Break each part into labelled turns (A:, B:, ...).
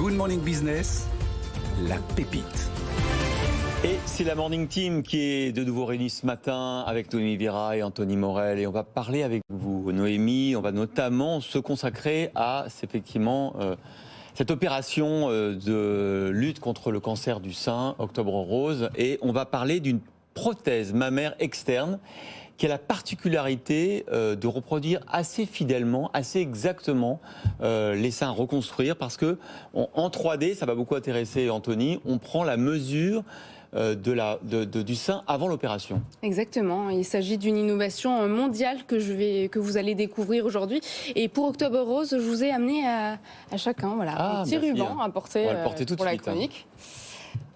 A: Good Morning Business, la pépite.
B: Et c'est la Morning Team qui est de nouveau réunie ce matin avec Noémie Vira et Anthony Morel. Et on va parler avec vous, Noémie. On va notamment se consacrer à effectivement cette opération de lutte contre le cancer du sein, Octobre Rose. Et on va parler d'une prothèse mammaire externe qui a la particularité de reproduire assez fidèlement, assez exactement les seins à reconstruire, parce que en 3D, ça va beaucoup intéresser Anthony, on prend la mesure du sein avant l'opération.
C: Exactement, il s'agit d'une innovation mondiale que vous allez découvrir aujourd'hui. Et pour Octobre Rose, je vous ai amené à chacun un petit ruban à porter, pour la chronique.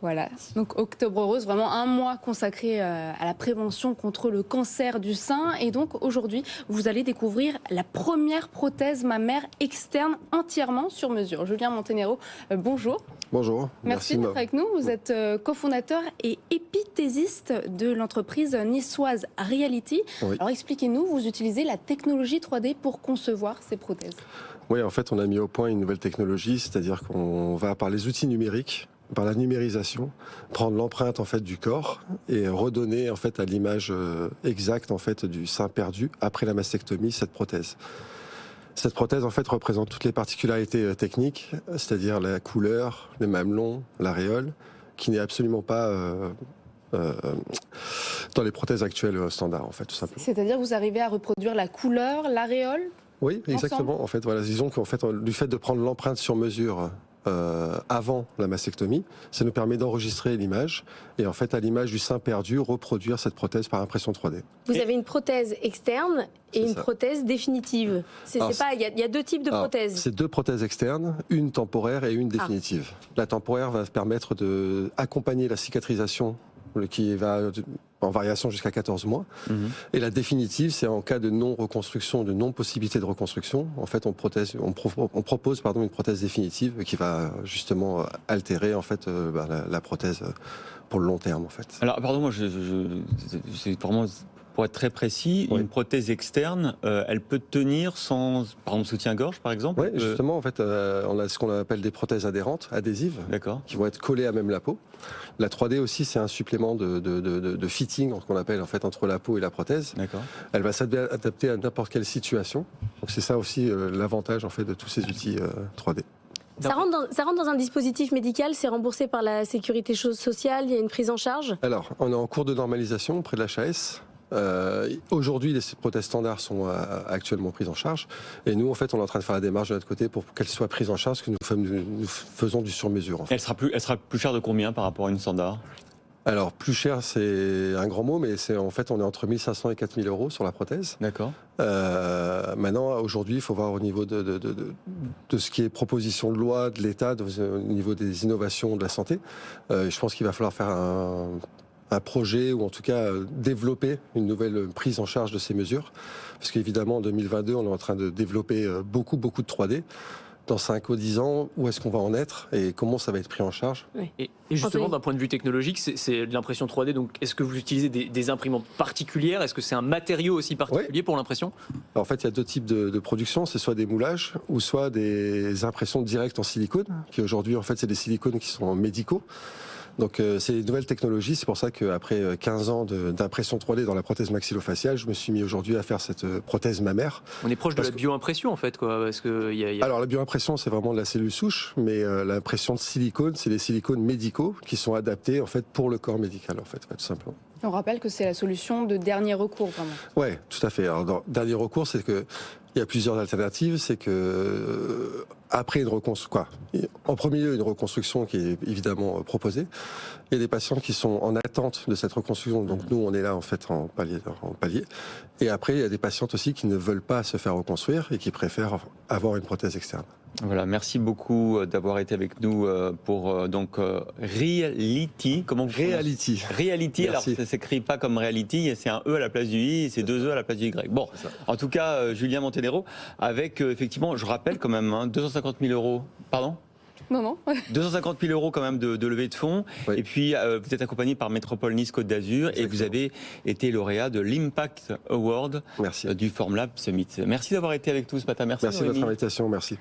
C: Voilà, donc Octobre Rose, vraiment un mois consacré à la prévention contre le cancer du sein. Et donc aujourd'hui, vous allez découvrir la première prothèse mammaire externe entièrement sur mesure. Julien Montenero, bonjour.
D: Bonjour.
C: Merci d'être avec nous. Vous êtes cofondateur et épithésiste de l'entreprise niçoise Reality. Oui. Alors expliquez-nous, vous utilisez la technologie 3D pour concevoir ces prothèses.
D: Oui, en fait, on a mis au point une nouvelle technologie, c'est-à-dire qu'on va, par les outils numériques, par la numérisation, prendre l'empreinte en fait du corps et redonner en fait à l'image exacte en fait du sein perdu après la mastectomie cette prothèse. Cette prothèse en fait représente toutes les particularités techniques, c'est-à-dire la couleur, les mamelons, l'aréole, qui n'est absolument pas dans les prothèses actuelles standards en fait, tout simplement.
C: C'est-à-dire vous arrivez à reproduire la couleur, l'aréole?
D: Oui, exactement. En fait, voilà, disons qu'en fait, du fait de prendre l'empreinte sur mesure avant la mastectomie, ça nous permet d'enregistrer l'image et en fait, à l'image du sein perdu, reproduire cette prothèse par impression 3D.
E: Vous avez une prothèse externe et une prothèse définitive. Il y a deux types de prothèses.
D: C'est deux prothèses externes, une temporaire et une définitive. La temporaire va permettre d'accompagner la cicatrisation qui va en variation jusqu'à 14 mois. Et la définitive, c'est en cas de non-reconstruction, de non-possibilité de reconstruction. En fait, on propose une prothèse définitive qui va justement altérer en fait, la prothèse pour le long terme. En fait.
B: Alors, pardon, c'est vraiment... Pour être très précis, une prothèse externe, elle peut tenir sans, par exemple, soutien-gorge, par exemple.
D: Oui, justement, en fait, on a ce qu'on appelle des prothèses adhérentes, adhésives, qui vont être collées à même la peau. La 3D aussi, c'est un supplément de fitting, qu'on appelle en fait entre la peau et la prothèse. Elle va s'adapter à n'importe quelle situation. Donc c'est ça aussi l'avantage en fait de tous ces outils 3D.
E: Ça rentre dans un dispositif médical, c'est remboursé par la sécurité sociale, il y a une prise en charge?
D: Alors, on est en cours de normalisation auprès de l'HAS. Aujourd'hui, les prothèses standards sont actuellement prises en charge. Et nous, en fait, on est en train de faire la démarche de notre côté pour qu'elles soient prises en charge, parce que nous faisons du sur-mesure. En fait.
B: Elle sera plus chère de combien par rapport à une standard?
D: Alors, plus cher, c'est un grand mot, mais en fait, on est entre 1 500 et 4 000 euros sur la prothèse.
B: D'accord.
D: Maintenant, aujourd'hui, il faut voir au niveau de ce qui est proposition de loi de l'État, au niveau des innovations de la santé. Je pense qu'il va falloir faire un projet ou en tout cas développer une nouvelle prise en charge de ces mesures. Parce qu'évidemment, en 2022, on est en train de développer beaucoup de 3D. Dans 5 ou 10 ans, où est-ce qu'on va en être et comment ça va être pris en charge?
F: Et justement, d'un point de vue technologique, c'est de l'impression 3D. Donc, est-ce que vous utilisez des imprimantes particulières? Est-ce que c'est un matériau aussi particulier pour l'impression?
D: En fait, il y a deux types de production. C'est soit des moulages ou soit des impressions directes en silicone, qui aujourd'hui, en fait, c'est des silicones qui sont médicaux. Donc c'est une nouvelle technologie, c'est pour ça qu'après 15 ans d'impression 3D dans la prothèse maxillofaciale, je me suis mis aujourd'hui à faire cette prothèse mammaire.
F: On est proche de la bioimpression en fait, quoi. Parce que
D: Alors la bioimpression, c'est vraiment de la cellule souche, mais l'impression de silicone, c'est des silicones médicaux qui sont adaptés en fait pour le corps médical, en fait, tout simplement.
C: On rappelle que c'est la solution de dernier recours, vraiment.
D: Oui, tout à fait. Alors, dernier recours, c'est que il y a plusieurs alternatives. C'est que après une reconstruction, en premier lieu, une reconstruction qui est évidemment proposée. Il y a des patients qui sont en attente de cette reconstruction. Donc nous, on est là en fait en palier. Et après, il y a des patientes aussi qui ne veulent pas se faire reconstruire et qui préfèrent avoir une prothèse externe.
B: Voilà, merci beaucoup d'avoir été avec nous pour Reality. Comment vous
D: Reality.
B: Reality,
D: merci.
B: Alors ça ne s'écrit pas comme Reality, c'est un E à la place du I et c'est deux E à la place du Y. Bon, en tout cas, Julien Montenero, avec effectivement, je rappelle quand même, 250 000 euros. Pardon ?
C: Non.
B: 250 000 euros quand même de levée de fonds. Oui. Et puis, vous êtes accompagné par Métropole Nice Côte d'Azur et vous avez été lauréat de l'Impact Award du Formlab Summit. Merci d'avoir été avec nous ce matin.
D: Merci de votre invitation. Merci.